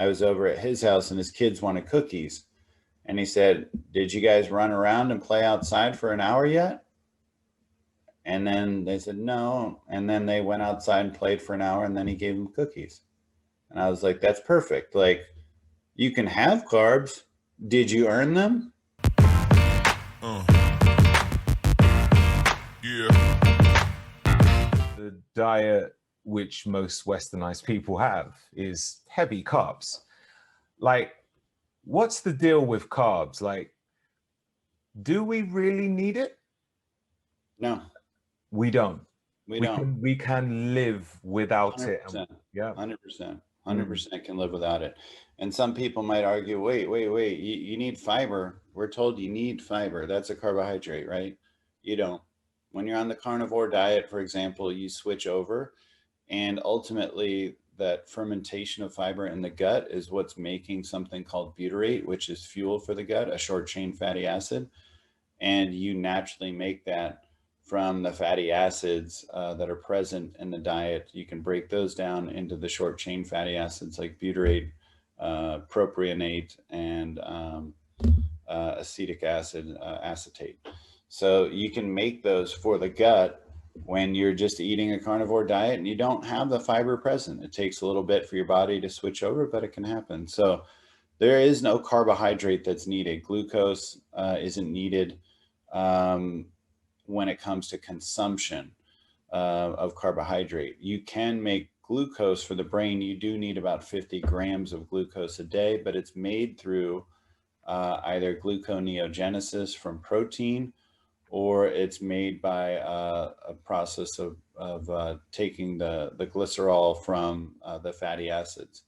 I was over at his house and his kids wanted cookies. And he said, "Did you guys run around and play outside for an hour yet?" And then they said, "No." And then they went outside and played for an hour, and then he gave them cookies. And I was like, that's perfect. Like, you can have carbs. Did you earn them? Yeah. The diet which most westernized people have is heavy carbs. Like, what's the deal with carbs? Like, do we really need it? No. We don't. We don't. We can live without 100%, it. Yeah. 100%. 100% can live without it. And some people might argue, wait, you need fiber. We're told you need fiber. That's a carbohydrate, right? You don't. When you're on the carnivore diet, for example, you switch over, and ultimately that fermentation of fiber in the gut is what's making something called butyrate, which is fuel for the gut, a short chain fatty acid. And you naturally make that from the fatty acids that are present in the diet. You can break those down into the short chain fatty acids like butyrate, propionate, and acetic acid, acetate. So you can make those for the gut when you're just eating a carnivore diet and you don't have the fiber present. It takes a little bit for your body to switch over, but it can happen. So there is no carbohydrate that's needed. Glucose isn't needed when it comes to consumption of carbohydrate. You can make glucose for the brain. You do need about 50 grams of glucose a day, but it's made through either gluconeogenesis from protein, or it's made by a process of taking the glycerol from the fatty acids.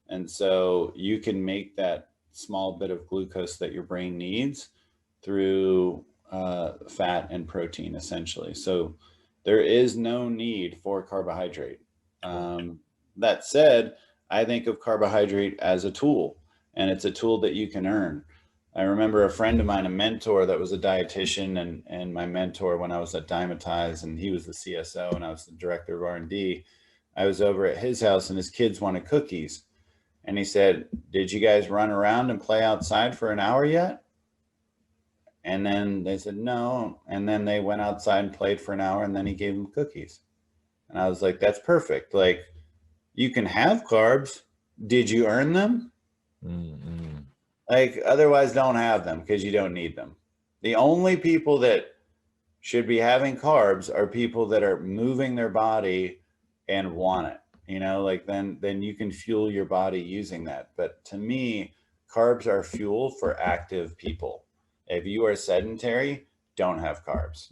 And so you can make that small bit of glucose that your brain needs through fat and protein, essentially. So there is no need for carbohydrate. That said, I think of carbohydrate as a tool, and it's a tool that you can earn. I remember a friend of mine, a mentor that was a dietitian, and my mentor when I was at Dymatize, and he was the CSO and I was the director of R&D. I was over at his house and his kids wanted cookies. And he said, "Did you guys run around and play outside for an hour yet?" And then they said, "No." And then they went outside and played for an hour, and then he gave them cookies. And I was like, that's perfect. Like, you can have carbs. Did you earn them? Mm-hmm. Like, otherwise don't have them because you don't need them. The only people that should be having carbs are people that are moving their body and want it. You know, like then you can fuel your body using that. But to me, carbs are fuel for active people. If you are sedentary, don't have carbs.